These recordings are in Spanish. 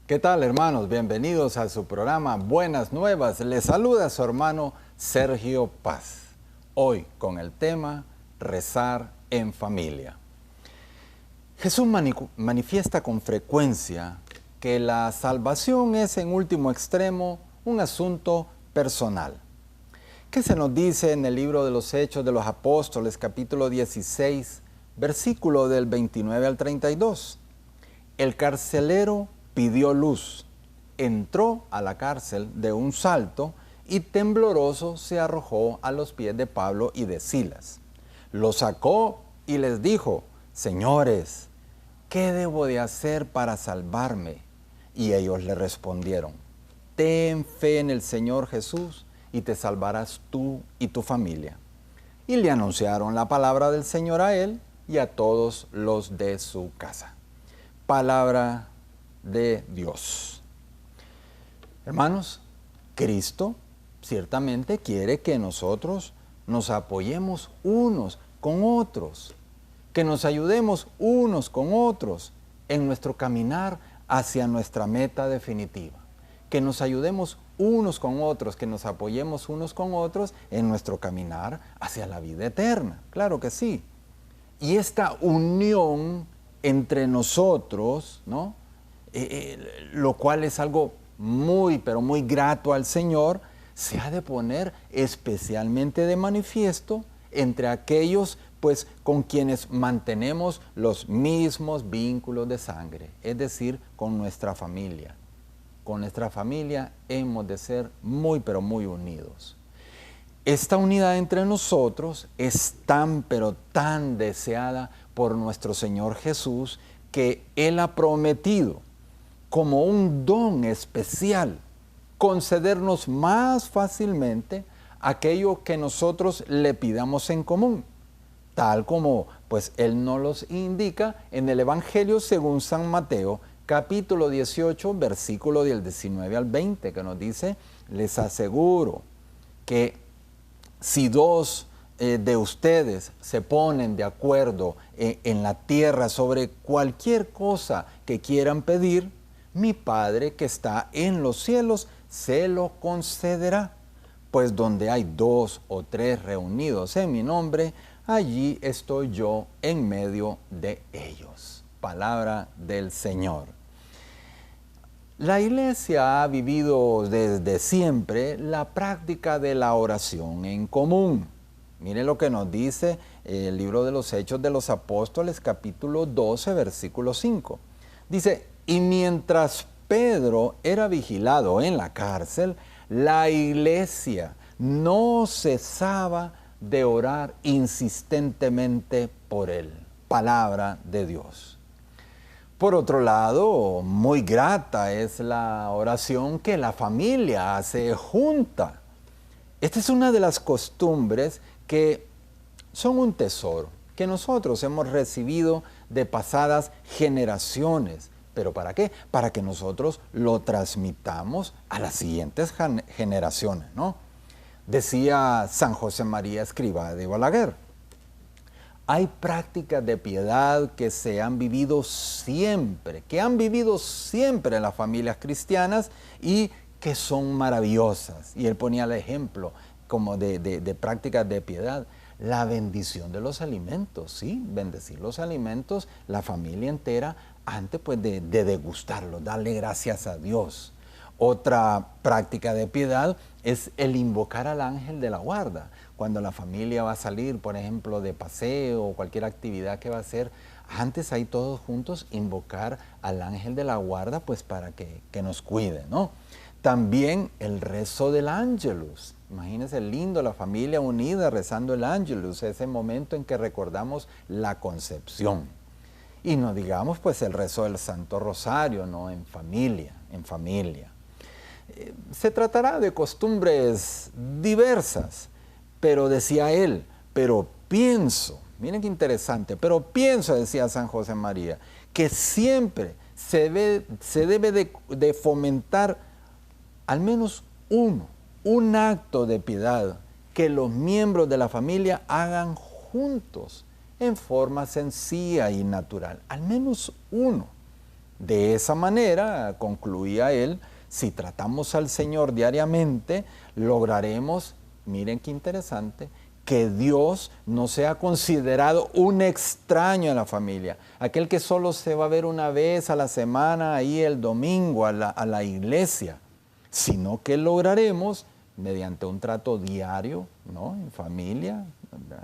¿Qué tal, hermanos? Bienvenidos a su programa Buenas Nuevas. Les saluda su hermano Sergio Paz. Hoy con el tema Rezar en familia. Jesús manifiesta con frecuencia que la salvación es en último extremo un asunto personal. ¿Qué se nos dice en el libro de los Hechos de los Apóstoles, capítulo 16, versículo del 29 al 32? El carcelero pidió luz, entró a la cárcel de un salto y tembloroso se arrojó a los pies de Pablo y de Silas. Los sacó y les dijo: Señores, ¿qué debo de hacer para salvarme? Y ellos le respondieron: Ten fe en el Señor Jesús y te salvarás tú y tu familia. Y le anunciaron la palabra del Señor a él y a todos los de su casa. Palabra de Dios. Hermanos, Cristo ciertamente quiere que nosotros nos apoyemos unos con otros, que nos ayudemos unos con otros en nuestro caminar hacia nuestra meta definitiva, que nos ayudemos unos con otros, que nos apoyemos unos con otros en nuestro caminar hacia la vida eterna. Claro que sí. Y esta unión entre nosotros, ¿no? Lo cual es algo muy, pero muy grato al Señor, se ha de poner especialmente de manifiesto entre aquellos, pues, con quienes mantenemos los mismos vínculos de sangre, es decir, con nuestra familia. Con nuestra familia hemos de ser muy, pero muy unidos. Esta unidad entre nosotros es tan, pero tan deseada por nuestro Señor Jesús, que Él ha prometido como un don especial concedernos más fácilmente aquello que nosotros le pidamos en común, tal como pues Él nos los indica en el Evangelio según San Mateo, capítulo 18, versículo del 19 al 20, que nos dice: les aseguro que si dos de ustedes se ponen de acuerdo en la tierra sobre cualquier cosa que quieran pedir, mi Padre que está en los cielos se lo concederá. Pues donde hay 2 o 3 reunidos en mi nombre, allí estoy yo en medio de ellos. Palabra del Señor. La Iglesia ha vivido desde siempre la práctica de la oración en común. Mire lo que nos dice el libro de los Hechos de los Apóstoles, capítulo 12, versículo 5. Dice: y mientras Pedro era vigilado en la cárcel, la iglesia no cesaba de orar insistentemente por él. Palabra de Dios. Por otro lado, muy grata es la oración que la familia hace junta. Esta es una de las costumbres que son un tesoro que nosotros hemos recibido de pasadas generaciones. ¿Pero para qué? Para que nosotros lo transmitamos a las siguientes generaciones, ¿no? Decía San José María Escrivá de Balaguer: hay prácticas de piedad que se han vivido siempre, en las familias cristianas y que son maravillosas. Y él ponía el ejemplo como de prácticas de piedad. La bendición de los alimentos, ¿sí? Bendecir los alimentos, la familia entera, antes pues de degustarlos, darle gracias a Dios. Otra práctica de piedad es el invocar al ángel de la guarda. Cuando la familia va a salir, por ejemplo, de paseo o cualquier actividad que va a hacer, antes ahí todos juntos invocar al ángel de la guarda, pues para que nos cuide, ¿no? También el rezo del Ángelus. Imagínense lindo, la familia unida rezando el Ángelus, ese momento en que recordamos la concepción. Y no digamos pues el rezo del Santo Rosario, ¿no? En familia. Se tratará de costumbres diversas, pero decía él, pero pienso, miren qué interesante, pero pienso, decía San José María, que siempre se debe de fomentar al menos un acto de piedad que los miembros de la familia hagan juntos, en forma sencilla y natural. Al menos uno. De esa manera, concluía él, si tratamos al Señor diariamente, lograremos, miren qué interesante, que Dios no sea considerado un extraño en la familia. Aquel que solo se va a ver una vez a la semana, ahí el domingo, a la iglesia. Sino que lograremos, mediante un trato diario, ¿no?, en familia,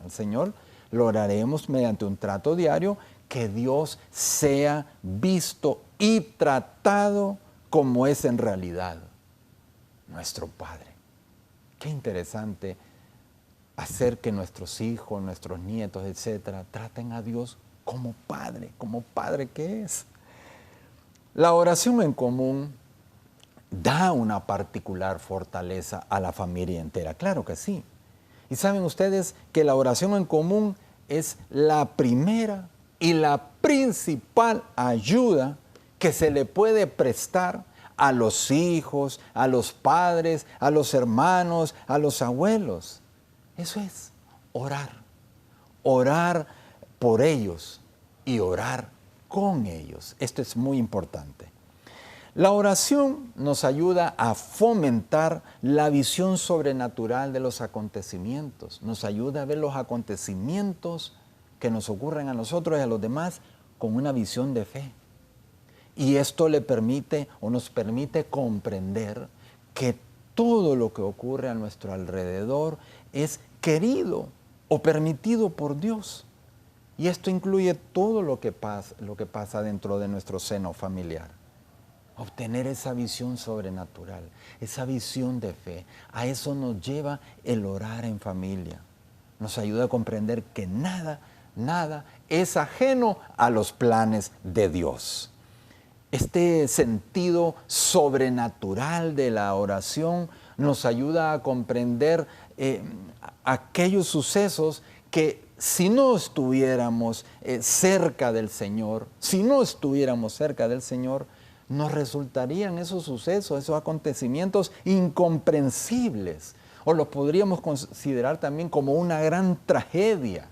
al Señor, lograremos mediante un trato diario que Dios sea visto y tratado como es en realidad, nuestro Padre. Qué interesante hacer que nuestros hijos, nuestros nietos, etcétera, traten a Dios como Padre que es. La oración en común da una particular fortaleza a la familia entera, claro que sí. Y saben ustedes que la oración en común es la primera y la principal ayuda que se le puede prestar a los hijos, a los padres, a los hermanos, a los abuelos. Eso es orar. Orar por ellos y orar con ellos. Esto es muy importante. La oración nos ayuda a fomentar la visión sobrenatural de los acontecimientos. Nos ayuda a ver los acontecimientos que nos ocurren a nosotros y a los demás con una visión de fe. Y esto le permite o nos permite comprender que todo lo que ocurre a nuestro alrededor es querido o permitido por Dios. Y esto incluye todo lo que pasa dentro de nuestro seno familiar. Obtener esa visión sobrenatural, esa visión de fe, a eso nos lleva el orar en familia. Nos ayuda a comprender que nada es ajeno a los planes de Dios. Este sentido sobrenatural de la oración nos ayuda a comprender aquellos sucesos que si no estuviéramos cerca del Señor, nos resultarían esos sucesos, esos acontecimientos incomprensibles. O los podríamos considerar también como una gran tragedia.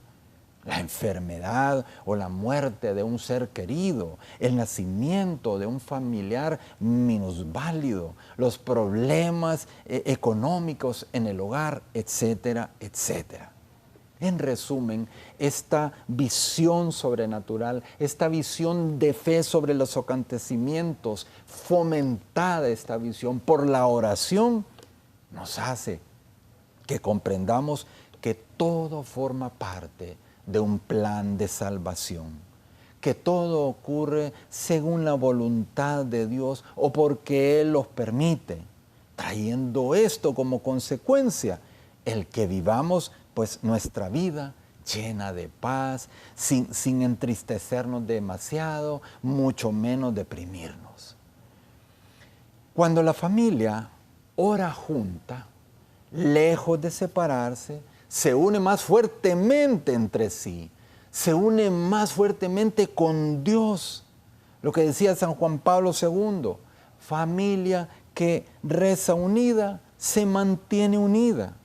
La enfermedad o la muerte de un ser querido, el nacimiento de un familiar minusválido, los problemas económicos en el hogar, etcétera, etcétera. En resumen, esta visión sobrenatural, esta visión de fe sobre los acontecimientos, fomentada esta visión por la oración, nos hace que comprendamos que todo forma parte de un plan de salvación, que todo ocurre según la voluntad de Dios o porque Él los permite, trayendo esto como consecuencia el que vivamos pues nuestra vida llena de paz, sin entristecernos demasiado, mucho menos deprimirnos. Cuando la familia ora junta, lejos de separarse, se une más fuertemente entre sí, se une más fuertemente con Dios. Lo que decía San Juan Pablo II, familia que reza unida, se mantiene unida.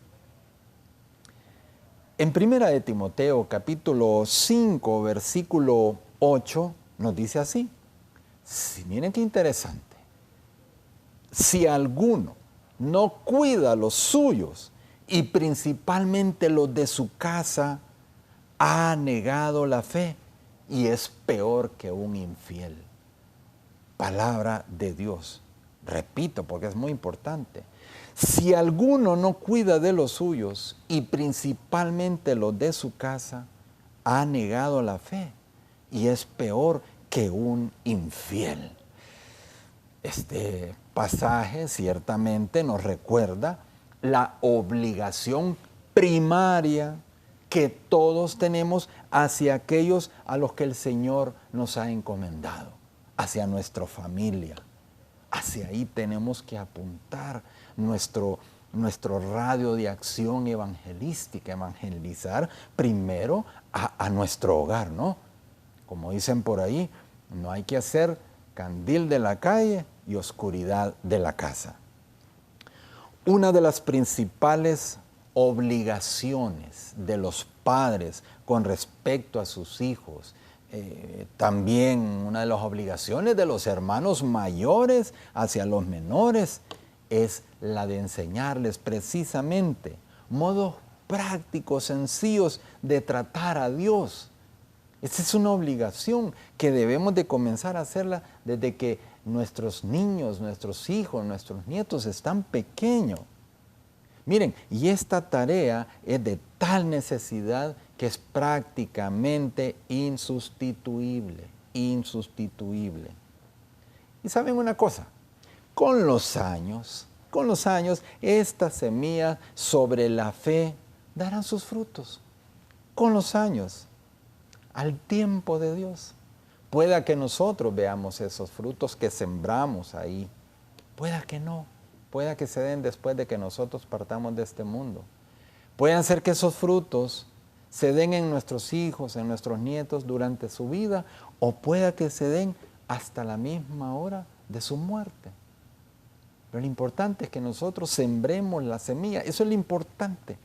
En 1 de Timoteo, capítulo 5, versículo 8, nos dice así. Miren qué interesante. Si alguno no cuida los suyos y principalmente los de su casa, ha negado la fe y es peor que un infiel. Palabra de Dios. Repito, porque es muy importante. Si alguno no cuida de los suyos y principalmente los de su casa, ha negado la fe y es peor que un infiel. Este pasaje ciertamente nos recuerda la obligación primaria que todos tenemos hacia aquellos a los que el Señor nos ha encomendado, hacia nuestra familia. Hacia ahí tenemos que apuntar nuestro radio de acción evangelística, evangelizar primero a nuestro hogar, ¿no? Como dicen por ahí, no hay que hacer candil de la calle y oscuridad de la casa. Una de las principales obligaciones de los padres con respecto a sus hijos También una de las obligaciones de los hermanos mayores hacia los menores es la de enseñarles precisamente modos prácticos, sencillos de tratar a Dios. Esta es una obligación que debemos de comenzar a hacerla desde que nuestros niños, nuestros hijos, nuestros nietos están pequeños. Miren, y esta tarea es de tal necesidad que es prácticamente insustituible, insustituible. Y saben una cosa, con los años, estas semillas sobre la fe darán sus frutos. Con los años, al tiempo de Dios. Pueda que nosotros veamos esos frutos que sembramos ahí, pueda que no. Pueda que se den después de que nosotros partamos de este mundo. Pueden ser que esos frutos se den en nuestros hijos, en nuestros nietos durante su vida, o pueda que se den hasta la misma hora de su muerte. Pero lo importante es que nosotros sembremos la semilla. Eso es lo importante.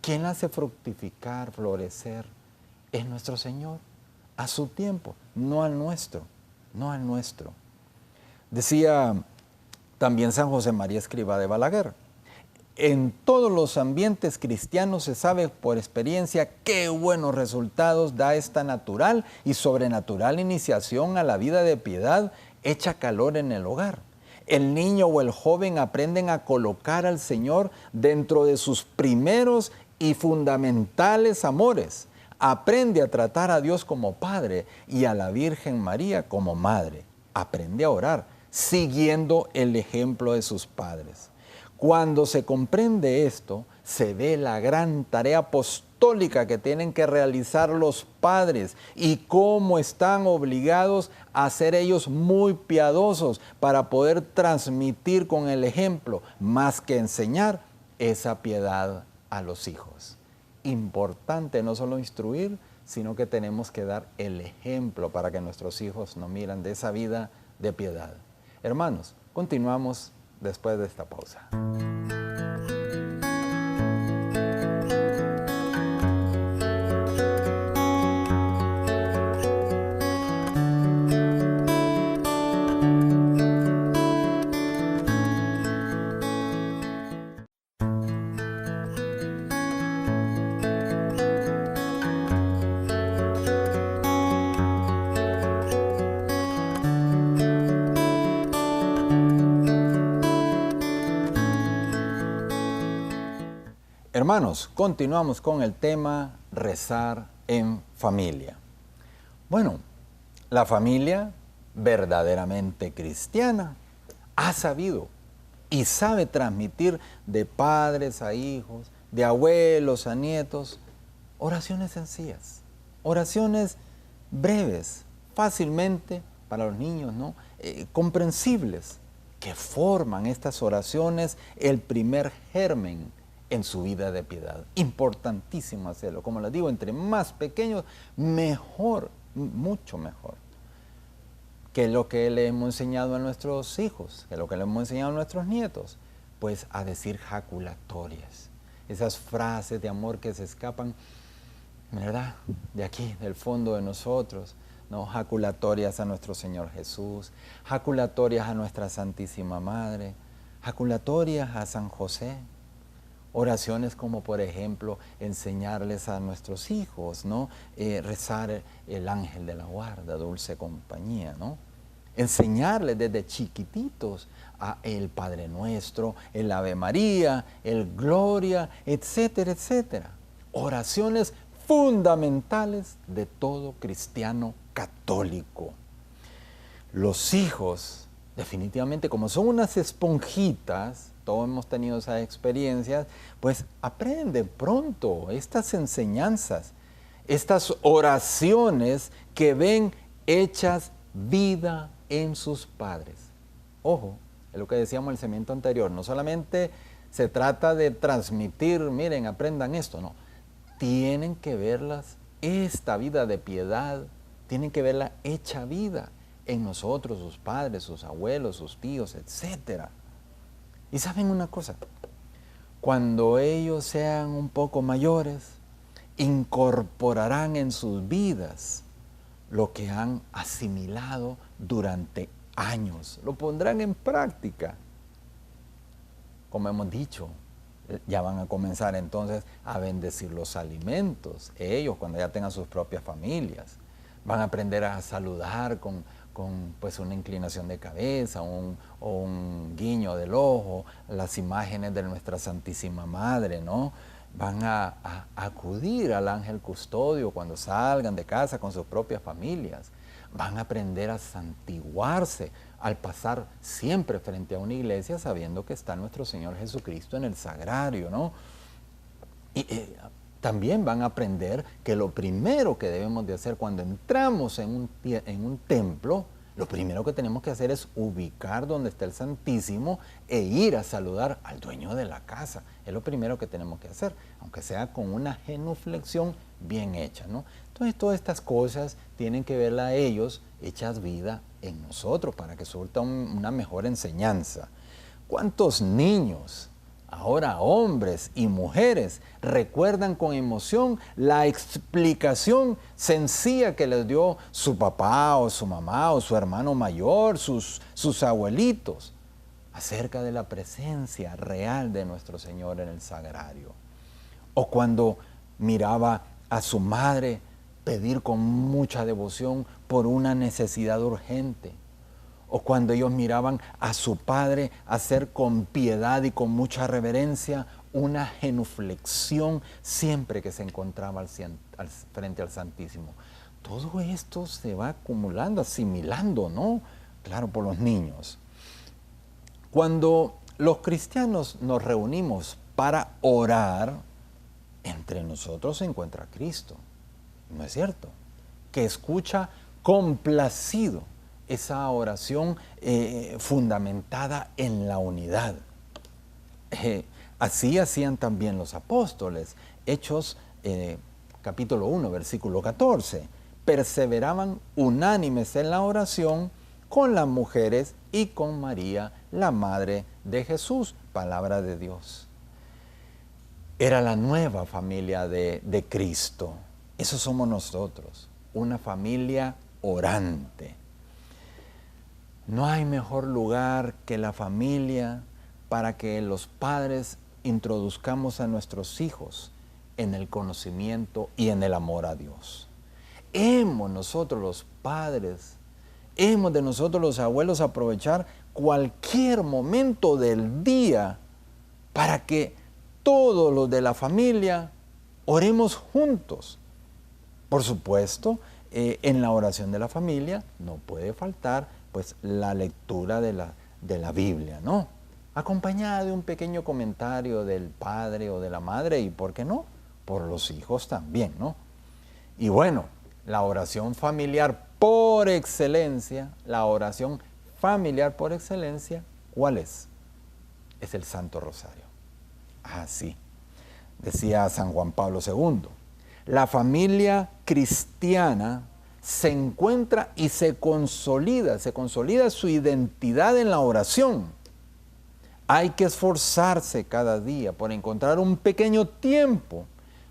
Quien la hace fructificar, florecer, es nuestro Señor, a su tiempo, no al nuestro, no al nuestro. Decía también San José María Escrivá de Balaguer: en todos los ambientes cristianos se sabe por experiencia qué buenos resultados da esta natural y sobrenatural iniciación a la vida de piedad hecha calor en el hogar. El niño o el joven aprenden a colocar al Señor dentro de sus primeros y fundamentales amores. Aprende a tratar a Dios como Padre y a la Virgen María como Madre. Aprende a orar siguiendo el ejemplo de sus padres. Cuando se comprende esto, se ve la gran tarea apostólica que tienen que realizar los padres y cómo están obligados a ser ellos muy piadosos para poder transmitir con el ejemplo, más que enseñar, esa piedad a los hijos. Importante no solo instruir, sino que tenemos que dar el ejemplo para que nuestros hijos nos miren de esa vida de piedad. Hermanos, continuamos después de esta pausa. Hermanos, continuamos con el tema rezar en familia. Bueno, la familia verdaderamente cristiana ha sabido y sabe transmitir de padres a hijos, de abuelos a nietos, oraciones sencillas, oraciones breves, fácilmente para los niños, ¿no? Comprensibles, que forman estas oraciones el primer germen en su vida de piedad. Importantísimo hacerlo. Como les digo, entre más pequeños, mejor, mucho mejor. Que lo que le hemos enseñado a nuestros hijos, que lo que le hemos enseñado a nuestros nietos, pues a decir jaculatorias. Esas frases de amor que se escapan, ¿verdad?, de aquí, del fondo de nosotros, ¿no? Jaculatorias a nuestro Señor Jesús, jaculatorias a nuestra Santísima Madre, jaculatorias a San José. Oraciones como, por ejemplo, enseñarles a nuestros hijos, ¿no? Rezar el ángel de la guarda, dulce compañía, ¿no? Enseñarles desde chiquititos a el Padre Nuestro, el Ave María, el Gloria, etcétera, etcétera. Oraciones fundamentales de todo cristiano católico. Los hijos, definitivamente, como son unas esponjitas, todos hemos tenido esas experiencias, pues aprenden pronto estas enseñanzas, estas oraciones que ven hechas vida en sus padres. Ojo, es lo que decíamos en el segmento anterior, no solamente se trata de transmitir, miren, aprendan esto, no. Tienen que verlas, esta vida de piedad, tienen que verla hecha vida en nosotros, sus padres, sus abuelos, sus tíos, etcétera. Y saben una cosa, cuando ellos sean un poco mayores, incorporarán en sus vidas lo que han asimilado durante años. Lo pondrán en práctica. Como hemos dicho, ya van a comenzar entonces a bendecir los alimentos. Ellos, cuando ya tengan sus propias familias, van a aprender a saludar con pues una inclinación de cabeza o un guiño del ojo, las imágenes de nuestra Santísima Madre, ¿no? Van a acudir al ángel custodio cuando salgan de casa con sus propias familias. Van a aprender a santiguarse al pasar siempre frente a una iglesia sabiendo que está nuestro Señor Jesucristo en el sagrario, ¿no? Y también van a aprender que lo primero que debemos de hacer cuando entramos en un templo, lo primero que tenemos que hacer es ubicar donde está el Santísimo e ir a saludar al dueño de la casa. Es lo primero que tenemos que hacer, aunque sea con una genuflexión bien hecha, ¿no? Entonces todas estas cosas tienen que verla a ellos hechas vida en nosotros para que surta una mejor enseñanza. ¿Cuántos niños, ahora hombres y mujeres, recuerdan con emoción la explicación sencilla que les dio su papá o su mamá o su hermano mayor, sus abuelitos, acerca de la presencia real de nuestro Señor en el sagrario? O cuando miraba a su madre pedir con mucha devoción por una necesidad urgente. O cuando ellos miraban a su padre hacer con piedad y con mucha reverencia una genuflexión siempre que se encontraba frente al Santísimo. Todo esto se va acumulando, asimilando, ¿no? Claro, por los niños. Cuando los cristianos nos reunimos para orar, entre nosotros se encuentra Cristo, ¿no es cierto? Que escucha complacido esa oración fundamentada en la unidad. Así hacían también los apóstoles. Hechos capítulo 1, versículo 14. Perseveraban unánimes en la oración con las mujeres y con María, la madre de Jesús, palabra de Dios. Era la nueva familia de Cristo. Eso somos nosotros, una familia orante. No hay mejor lugar que la familia para que los padres introduzcamos a nuestros hijos en el conocimiento y en el amor a Dios. Hemos nosotros los padres, hemos de nosotros los abuelos aprovechar cualquier momento del día para que todos los de la familia oremos juntos. Por supuesto, en la oración de la familia no puede faltar pues la lectura de la Biblia, ¿no? Acompañada de un pequeño comentario del padre o de la madre y, ¿por qué no?, por los hijos también, ¿no? Y bueno, la oración familiar por excelencia, ¿cuál es? Es el Santo Rosario. Así, decía San Juan Pablo II, la familia cristiana se encuentra y se consolida su identidad en la oración. Hay que esforzarse cada día por encontrar un pequeño tiempo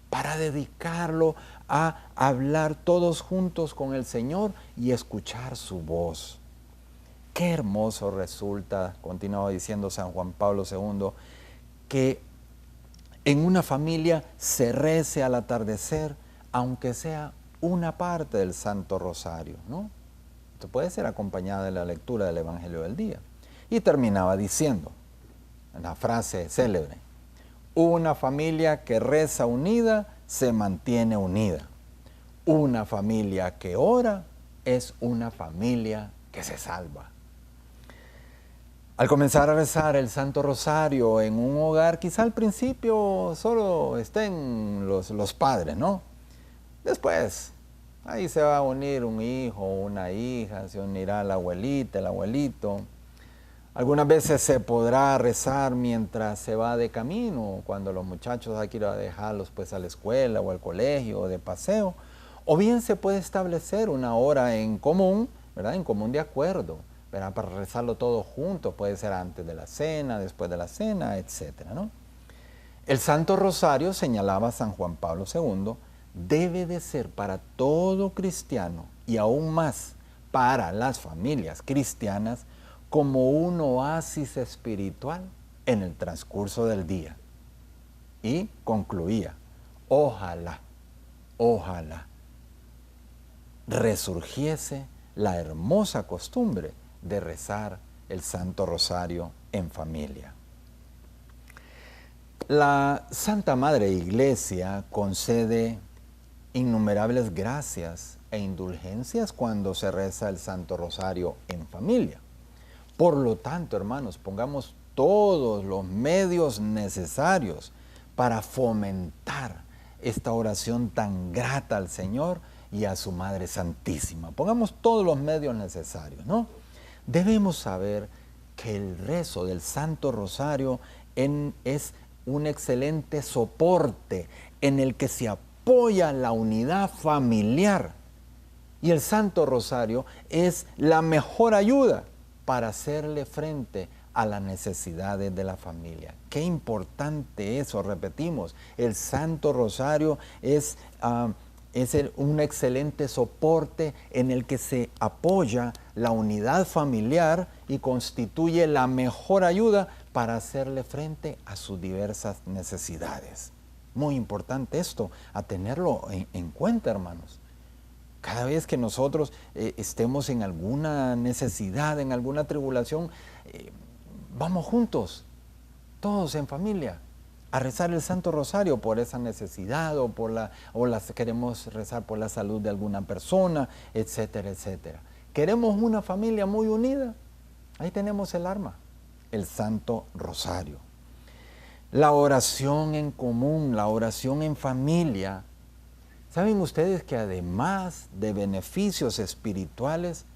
para dedicarlo a hablar todos juntos con el Señor y escuchar su voz. Qué hermoso resulta, continuaba diciendo San Juan Pablo II, que en una familia se rece al atardecer, aunque sea una parte del Santo Rosario, ¿no? Esto puede ser acompañada de la lectura del Evangelio del día. Y terminaba diciendo, una frase célebre, una familia que reza unida se mantiene unida. Una familia que ora es una familia que se salva. Al comenzar a rezar el Santo Rosario en un hogar, quizá al principio solo estén los padres, ¿no? Después, ahí se va a unir un hijo o una hija, se unirá la abuelita, el abuelito. Algunas veces se podrá rezar mientras se va de camino, cuando los muchachos hay que ir a dejarlos pues a la escuela o al colegio o de paseo. O bien se puede establecer una hora en común, ¿verdad? En común de acuerdo, ¿verdad? Para rezarlo todos juntos, puede ser antes de la cena, después de la cena, etcétera, ¿no? El Santo Rosario, señalaba San Juan Pablo II, debe de ser para todo cristiano y aún más para las familias cristianas como un oasis espiritual en el transcurso del día. Y concluía, ojalá resurgiese la hermosa costumbre de rezar el Santo Rosario en familia. La Santa Madre Iglesia concede innumerables gracias e indulgencias cuando se reza el Santo Rosario en familia. Por lo tanto, hermanos, pongamos todos los medios necesarios para fomentar esta oración tan grata al Señor y a su Madre Santísima. Pongamos todos los medios necesarios, ¿no? Debemos saber que el rezo del Santo Rosario es un excelente soporte en el que se apoya la unidad familiar. Y el Santo Rosario es la mejor ayuda para hacerle frente a las necesidades de la familia. Qué importante eso, repetimos, el Santo Rosario es un excelente soporte en el que se apoya la unidad familiar y constituye la mejor ayuda para hacerle frente a sus diversas necesidades. Muy importante esto, a tenerlo en cuenta, hermanos. Cada vez que nosotros estemos en alguna necesidad, en alguna tribulación, vamos juntos, todos en familia, a rezar el Santo Rosario por esa necesidad queremos rezar por la salud de alguna persona, etcétera, etcétera. Queremos una familia muy unida. Ahí tenemos el arma, el Santo Rosario. La oración en común, la oración en familia. ¿Saben ustedes que además de beneficios espirituales,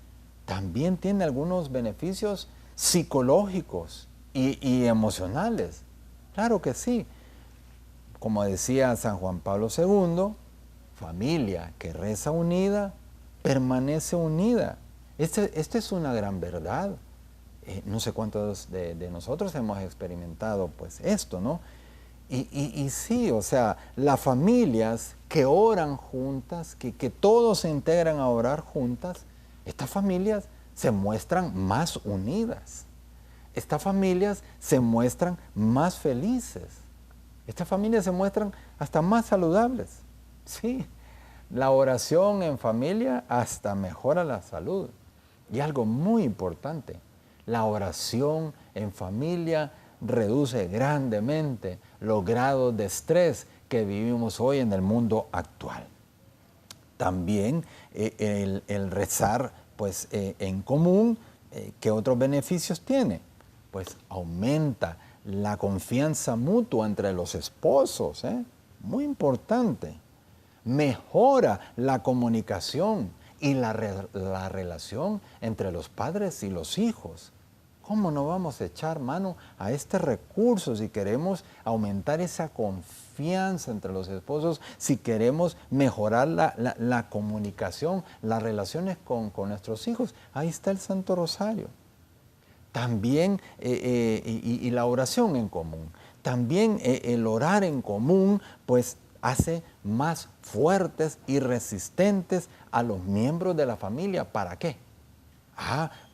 también tiene algunos beneficios psicológicos y emocionales? Claro que sí. Como decía San Juan Pablo II, familia que reza unida, permanece unida. Esta es una gran verdad. No sé cuántos de nosotros hemos experimentado pues esto, ¿no? Y sí, o sea, las familias que oran juntas, que todos se integran a orar juntas, estas familias se muestran más unidas. Estas familias se muestran más felices. Estas familias se muestran hasta más saludables. Sí, la oración en familia hasta mejora la salud. Y algo muy importante, la oración en familia reduce grandemente los grados de estrés que vivimos hoy en el mundo actual. También el rezar pues, en común, ¿qué otros beneficios tiene? Pues aumenta la confianza mutua entre los esposos, muy importante. Mejora la comunicación y la relación entre los padres y los hijos. ¿Cómo no vamos a echar mano a este recurso si queremos aumentar esa confianza entre los esposos, si queremos mejorar la comunicación, las relaciones con nuestros hijos? Ahí está el Santo Rosario. También, y la oración en común. También el orar en común, pues hace más fuertes y resistentes a los miembros de la familia. ¿Para qué?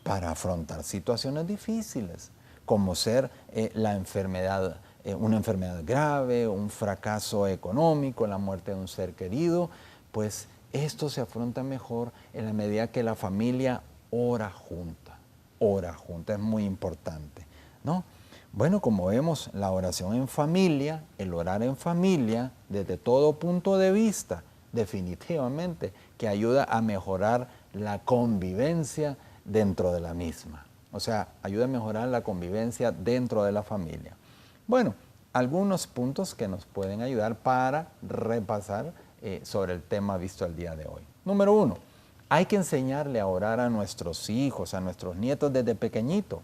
Para afrontar situaciones difíciles, como ser una enfermedad grave, un fracaso económico, la muerte de un ser querido. Pues esto se afronta mejor en la medida que la familia ora junta. Es muy importante, ¿no? Bueno, como vemos, la oración en familia, el orar en familia, desde todo punto de vista, definitivamente que ayuda a mejorar la convivencia dentro de la misma. O sea, ayuda a mejorar la convivencia dentro de la familia. Bueno, algunos puntos que nos pueden ayudar para repasar sobre el tema visto el día de hoy. Número 1, hay que enseñarle a orar a nuestros hijos, a nuestros nietos desde pequeñitos.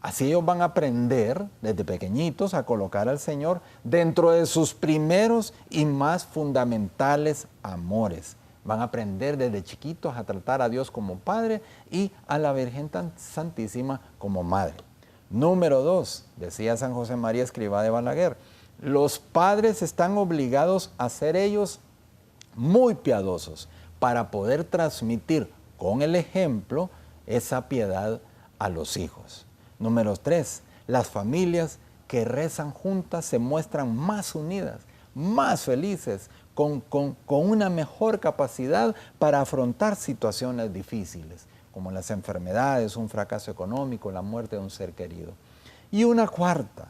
Así ellos van a aprender desde pequeñitos a colocar al Señor dentro de sus primeros y más fundamentales amores. Van a aprender desde chiquitos a tratar a Dios como Padre y a la Virgen Santísima como Madre. Número 2, decía San José María Escrivá de Balaguer, los padres están obligados a ser ellos muy piadosos, para poder transmitir con el ejemplo esa piedad a los hijos. Número 3, las familias que rezan juntas se muestran más unidas, más felices, con una mejor capacidad para afrontar situaciones difíciles, como las enfermedades, un fracaso económico, la muerte de un ser querido. Y una cuarta,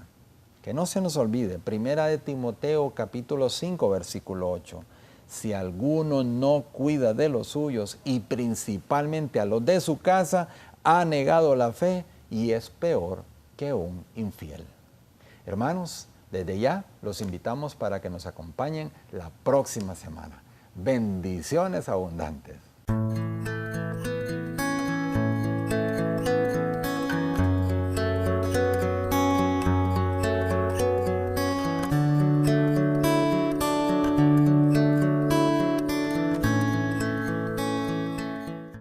que no se nos olvide, Primera de Timoteo capítulo 5, versículo 8. Si alguno no cuida de los suyos y principalmente a los de su casa, ha negado la fe y es peor que un infiel. Hermanos, desde ya los invitamos para que nos acompañen la próxima semana. Bendiciones abundantes.